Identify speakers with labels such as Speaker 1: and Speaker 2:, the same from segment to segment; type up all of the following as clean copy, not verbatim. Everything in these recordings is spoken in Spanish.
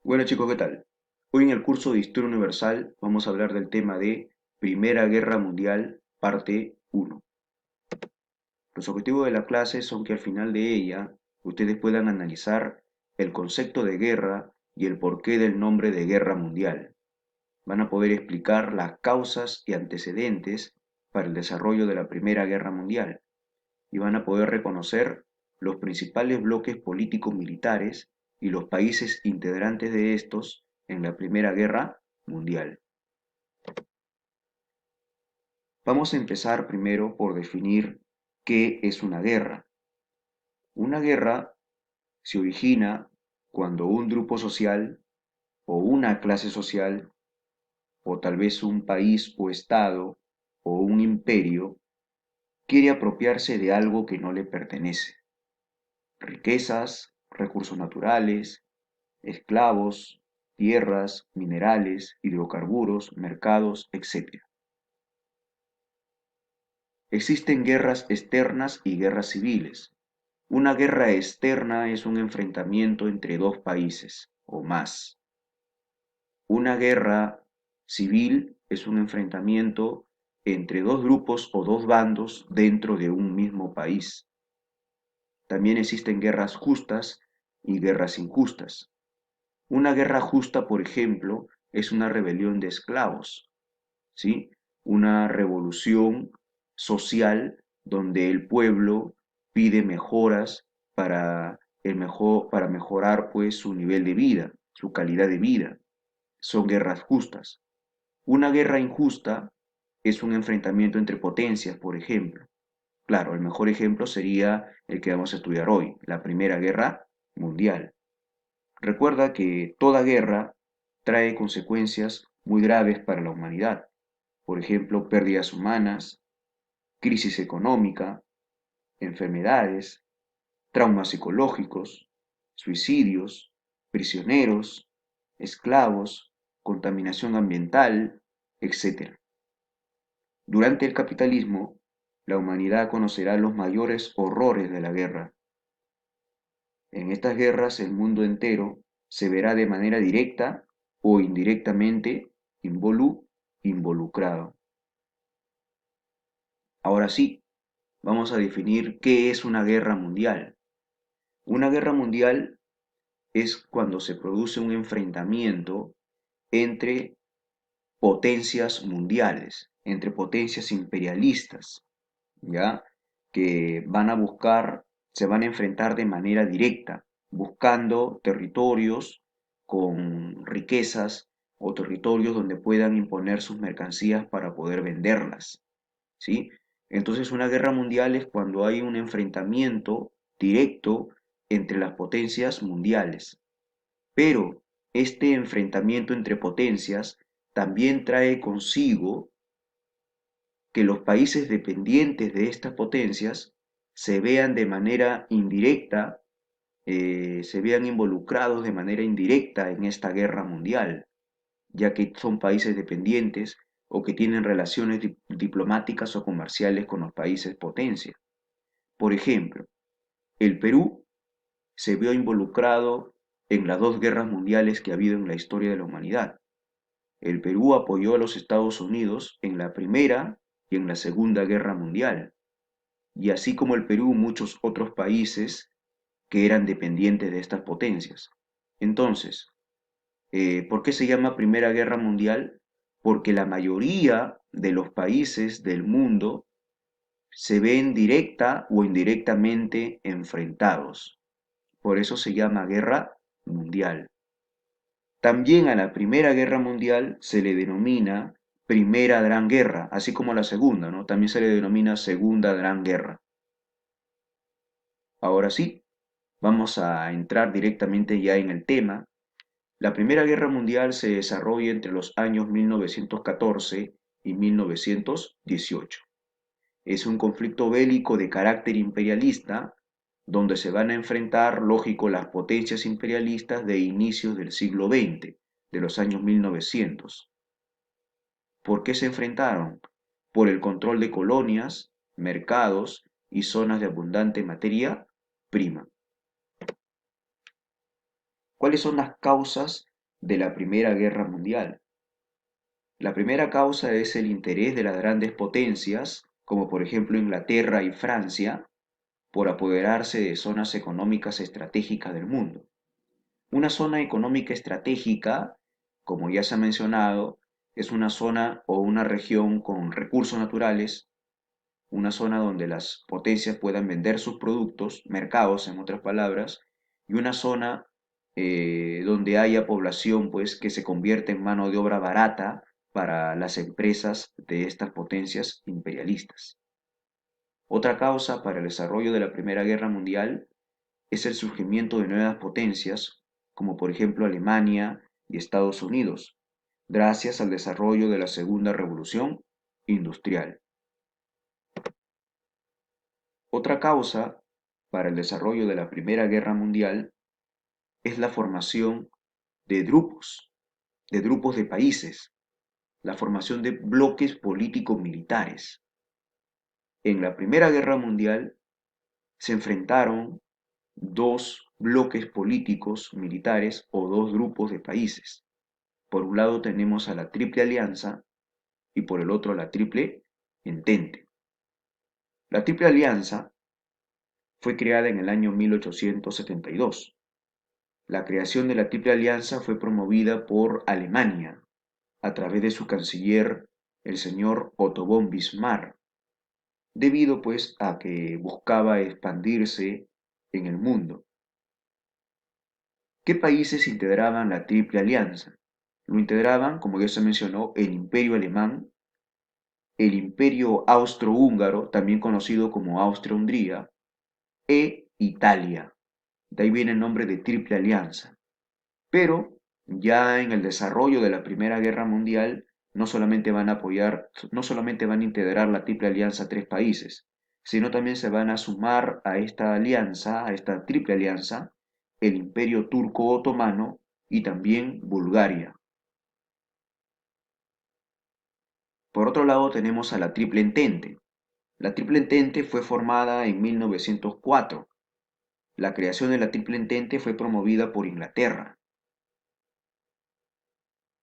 Speaker 1: Bueno chicos, ¿qué tal? Hoy en el curso de Historia Universal vamos a hablar del tema de Primera Guerra Mundial, parte uno. Los objetivos de la clase son que al final de ella ustedes puedan analizar el concepto de guerra y el porqué del nombre de Guerra Mundial. Van a poder explicar las causas y antecedentes para el desarrollo de la Primera Guerra Mundial y van a poder reconocer los principales bloques políticos militares y los países integrantes de estos en la Primera Guerra Mundial. Vamos a empezar primero por definir qué es una guerra. Una guerra se origina cuando un grupo social o una clase social o tal vez un país o estado o un imperio quiere apropiarse de algo que no le pertenece. Riquezas, recursos naturales, esclavos, tierras, minerales, hidrocarburos, mercados, etc. Existen guerras externas y guerras civiles. Una guerra externa es un enfrentamiento entre dos países o más. Una guerra civil es un enfrentamiento entre dos grupos o dos bandos dentro de un mismo país. También existen guerras justas y guerras injustas. Una guerra justa, por ejemplo, es una rebelión de esclavos, ¿sí? Una revolución social donde el pueblo pide mejoras para mejorar pues su nivel de vida, su calidad de vida. Son guerras justas. Una guerra injusta es un enfrentamiento entre potencias, por ejemplo. Claro, el mejor ejemplo sería el que vamos a estudiar hoy, la Primera Guerra Mundial. Recuerda que toda guerra trae consecuencias muy graves para la humanidad. Por ejemplo, pérdidas humanas, crisis económica, enfermedades, traumas psicológicos, suicidios, prisioneros, esclavos, contaminación ambiental, etc. Durante el capitalismo, la humanidad conocerá los mayores horrores de la guerra. En estas guerras el mundo entero se verá de manera directa o indirectamente involucrado. Ahora sí, vamos a definir qué es una guerra mundial. Una guerra mundial es cuando se produce un enfrentamiento entre potencias mundiales, entre potencias imperialistas, ¿ya? Que van a buscar, se van a enfrentar de manera directa, buscando territorios con riquezas o territorios donde puedan imponer sus mercancías para poder venderlas, ¿sí? Entonces una guerra mundial es cuando hay un enfrentamiento directo entre las potencias mundiales. Pero este enfrentamiento entre potencias también trae consigo que los países dependientes de estas potencias se vean de manera indirecta, se vean involucrados de manera indirecta en esta guerra mundial, ya que son países dependientes o que tienen relaciones diplomáticas o comerciales con los países potencia. Por ejemplo, el Perú se vio involucrado en las dos guerras mundiales que ha habido en la historia de la humanidad. El Perú apoyó a los Estados Unidos en la Primera y en la Segunda Guerra Mundial, y así como el Perú, muchos otros países que eran dependientes de estas potencias. Entonces, ¿por qué se llama Primera Guerra Mundial? Porque la mayoría de los países del mundo se ven directa o indirectamente enfrentados. Por eso se llama Guerra Mundial. También a la Primera Guerra Mundial se le denomina Primera Gran Guerra, así como a la Segunda, ¿no? También se le denomina Segunda Gran Guerra. Ahora sí, vamos a entrar directamente ya en el tema. La Primera Guerra Mundial se desarrolla entre los años 1914 y 1918. Es un conflicto bélico de carácter imperialista donde se van a enfrentar, lógico, las potencias imperialistas de inicios del siglo XX, de los años 1900. ¿Por qué se enfrentaron? Por el control de colonias, mercados y zonas de abundante materia prima. ¿Cuáles son las causas de la Primera Guerra Mundial. La primera causa es el interés de las grandes potencias, como por ejemplo Inglaterra y Francia, por apoderarse de zonas económicas estratégicas del mundo. Una zona económica estratégica, como ya se ha mencionado, es una zona o una región con recursos naturales, una zona donde las potencias puedan vender sus productos, mercados en otras palabras, y una zona donde haya población pues que se convierte en mano de obra barata para las empresas de estas potencias imperialistas. Otra causa para el desarrollo de la Primera Guerra Mundial es el surgimiento de nuevas potencias, como por ejemplo Alemania y Estados Unidos, gracias al desarrollo de la Segunda Revolución Industrial. Otra causa para el desarrollo de la Primera Guerra Mundial es la formación de grupos de países, la formación de bloques políticos militares. En la Primera Guerra Mundial se enfrentaron dos bloques políticos militares o dos grupos de países. Por un lado tenemos a la Triple Alianza y por el otro a la Triple Entente. La Triple Alianza fue creada en el año 1872. La creación de la Triple Alianza fue promovida por Alemania a través de su canciller, el señor Otto von Bismarck, debido pues a que buscaba expandirse en el mundo. ¿Qué países integraban la Triple Alianza? Lo integraban, como ya se mencionó, el Imperio Alemán, el Imperio Austrohúngaro, también conocido como Austria-Hungría, e Italia. De ahí viene el nombre de Triple Alianza. Pero ya en el desarrollo de la Primera Guerra Mundial, no solamente van a apoyar, no solamente van a integrar la Triple Alianza tres países, sino también se van a sumar a esta alianza, a esta Triple Alianza, el Imperio Turco Otomano y también Bulgaria. Por otro lado tenemos a la Triple Entente. La Triple Entente fue formada en 1904. La creación de la Triple Entente fue promovida por Inglaterra.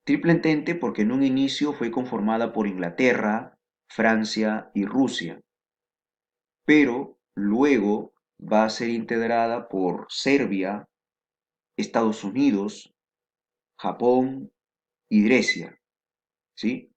Speaker 1: Triple Entente porque en un inicio fue conformada por Inglaterra, Francia y Rusia, pero luego va a ser integrada por Serbia, Estados Unidos, Japón y Grecia, ¿sí?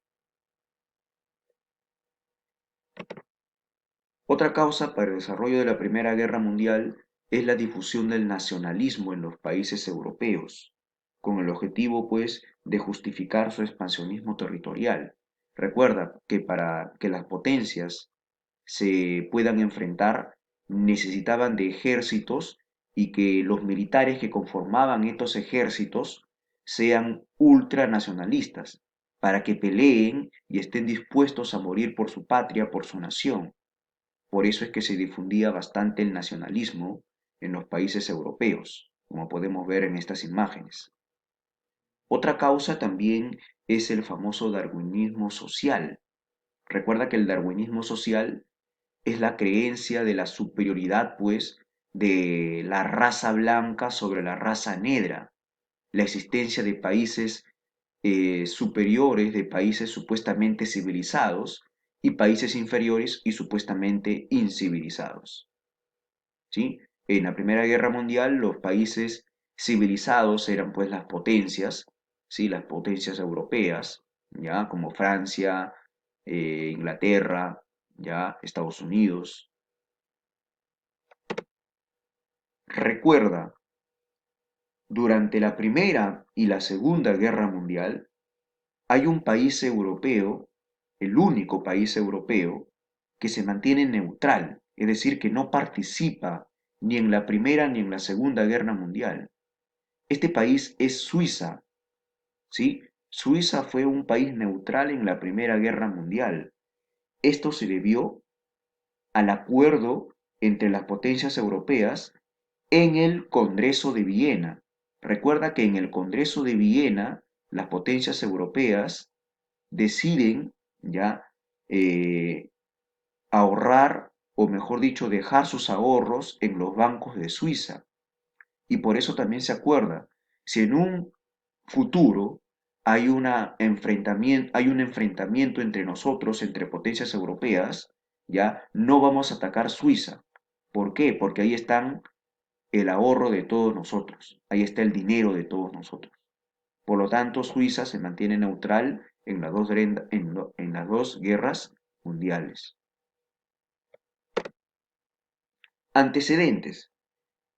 Speaker 1: Otra causa para el desarrollo de la Primera Guerra Mundial es la difusión del nacionalismo en los países europeos, con el objetivo, pues, de justificar su expansionismo territorial. Recuerda que para que las potencias se puedan enfrentar necesitaban de ejércitos y que los militares que conformaban estos ejércitos sean ultranacionalistas, para que peleen y estén dispuestos a morir por su patria, por su nación. Por eso es que se difundía bastante el nacionalismo en los países europeos, como podemos ver en estas imágenes. Otra causa también es el famoso darwinismo social. Recuerda que el darwinismo social es la creencia de la superioridad, pues, de la raza blanca sobre la raza negra, la existencia de países superiores, de países supuestamente civilizados y países inferiores y supuestamente incivilizados. ¿Sí? En la Primera Guerra Mundial los países civilizados eran pues las potencias, ¿sí? Las potencias europeas, ¿ya? Como Francia, Inglaterra, ¿ya? Estados Unidos. Recuerda, durante la Primera y la Segunda Guerra Mundial, hay un país europeo, el único país europeo, que se mantiene neutral, es decir, que no participa ni en la Primera ni en la Segunda Guerra Mundial. Este país es Suiza, ¿sí? Suiza fue un país neutral en la Primera Guerra Mundial. Esto se debió al acuerdo entre las potencias europeas en el Congreso de Viena. Recuerda que en el Congreso de Viena las potencias europeas deciden ya eh, ahorrar, o mejor dicho, dejar sus ahorros en los bancos de Suiza. Y por eso también se acuerda, si en un futuro hay un enfrentamiento entre nosotros, entre potencias europeas, ¿ya? No vamos a atacar Suiza. ¿Por qué? Porque ahí están el ahorro de todos nosotros, ahí está el dinero de todos nosotros. Por lo tanto, Suiza se mantiene neutral en en las dos guerras mundiales. Antecedentes.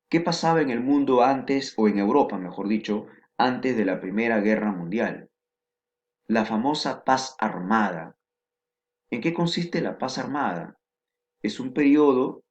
Speaker 1: ¿Qué pasaba en el mundo antes, o en Europa, mejor dicho, antes de la Primera Guerra Mundial? La famosa paz armada. ¿En qué consiste la paz armada? Es un periodo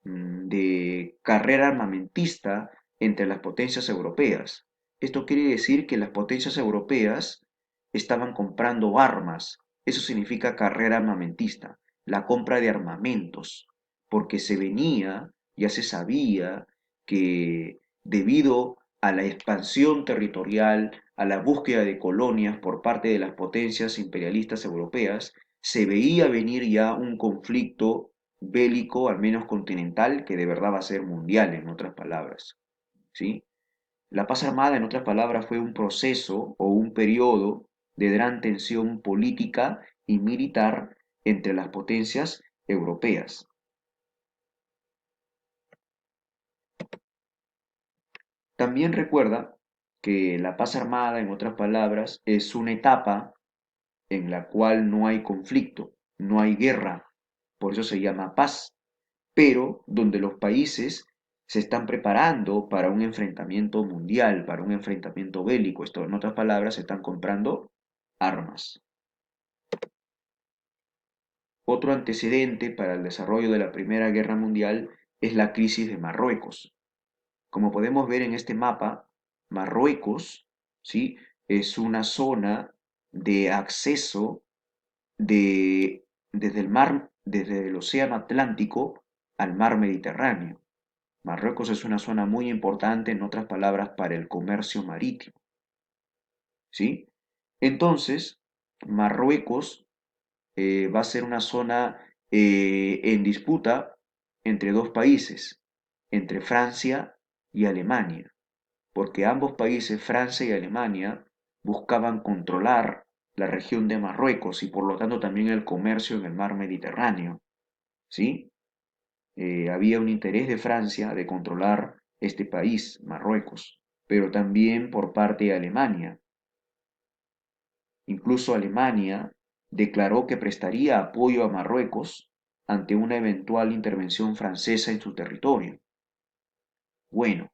Speaker 1: de carrera armamentista entre las potencias europeas. Esto quiere decir que las potencias europeas estaban comprando armas. Eso significa carrera armamentista, la compra de armamentos, porque se venía, ya se sabía que debido a la expansión territorial, a la búsqueda de colonias por parte de las potencias imperialistas europeas, se veía venir ya un conflicto bélico, al menos continental, que de verdad va a ser mundial, en otras palabras, ¿sí? La paz armada, en otras palabras, fue un proceso o un periodo de gran tensión política y militar entre las potencias europeas. También recuerda que la paz armada, en otras palabras, es una etapa en la cual no hay conflicto, no hay guerra, por eso se llama paz, pero donde los países se están preparando para un enfrentamiento mundial, para un enfrentamiento bélico. Esto, en otras palabras, se están comprando armas. Otro antecedente para el desarrollo de la Primera Guerra Mundial es la crisis de Marruecos. Como podemos ver en este mapa, Marruecos, ¿sí? Es una zona de acceso desde el mar, desde el Océano Atlántico al mar Mediterráneo. Marruecos es una zona muy importante, en otras palabras, para el comercio marítimo, ¿sí? Entonces, Marruecos va a ser una zona en disputa entre dos países, entre Francia y Alemania, porque ambos países, Francia y Alemania, buscaban controlar la región de Marruecos y por lo tanto también el comercio en el mar Mediterráneo, ¿sí? Había un interés de Francia de controlar este país, Marruecos, pero también por parte de Alemania. Incluso Alemania declaró que prestaría apoyo a Marruecos ante una eventual intervención francesa en su territorio. Bueno,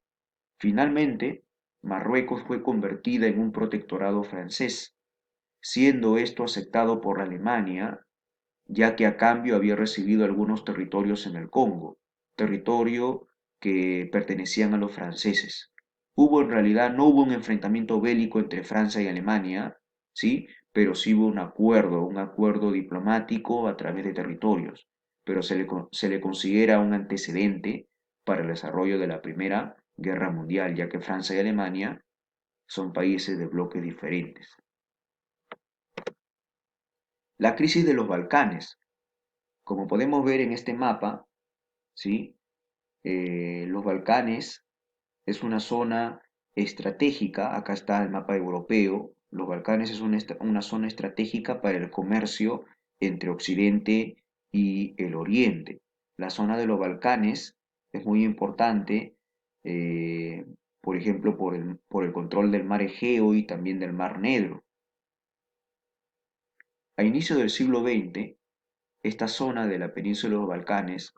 Speaker 1: finalmente, Marruecos fue convertida en un protectorado francés, siendo esto aceptado por Alemania, ya que a cambio había recibido algunos territorios en el Congo, territorio que pertenecían a los franceses. En realidad, no hubo un enfrentamiento bélico entre Francia y Alemania, ¿sí? Pero sí hubo un acuerdo diplomático a través de territorios, pero se le considera un antecedente para el desarrollo de la Primera Guerra Mundial, ya que Francia y Alemania son países de bloques diferentes. La crisis de los Balcanes. Como podemos ver en este mapa, ¿sí? Los Balcanes es una zona estratégica, acá está el mapa europeo, los Balcanes es una zona estratégica para el comercio entre Occidente y el Oriente. La zona de los Balcanes es muy importante, eh, por ejemplo, por el control del mar Egeo y también del mar Negro. A inicio del siglo XX, esta zona de la península de los Balcanes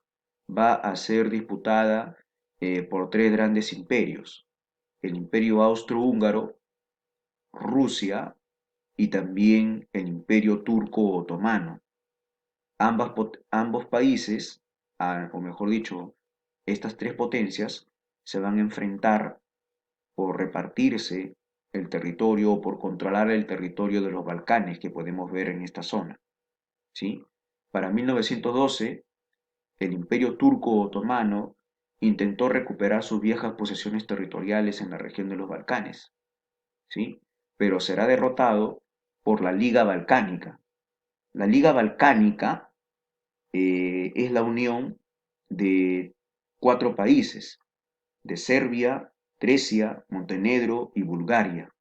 Speaker 1: va a ser disputada por tres grandes imperios, el imperio austrohúngaro, Rusia y también el imperio turco otomano. Ambos países, o mejor dicho, estas tres potencias, se van a enfrentar por repartirse el territorio o por controlar el territorio de los Balcanes que podemos ver en esta zona, ¿sí? Para 1912, el Imperio Turco Otomano intentó recuperar sus viejas posesiones territoriales en la región de los Balcanes, ¿sí? Pero será derrotado por la Liga Balcánica. La Liga Balcánica es la unión de cuatro países, de Serbia, Grecia, Montenegro y Bulgaria.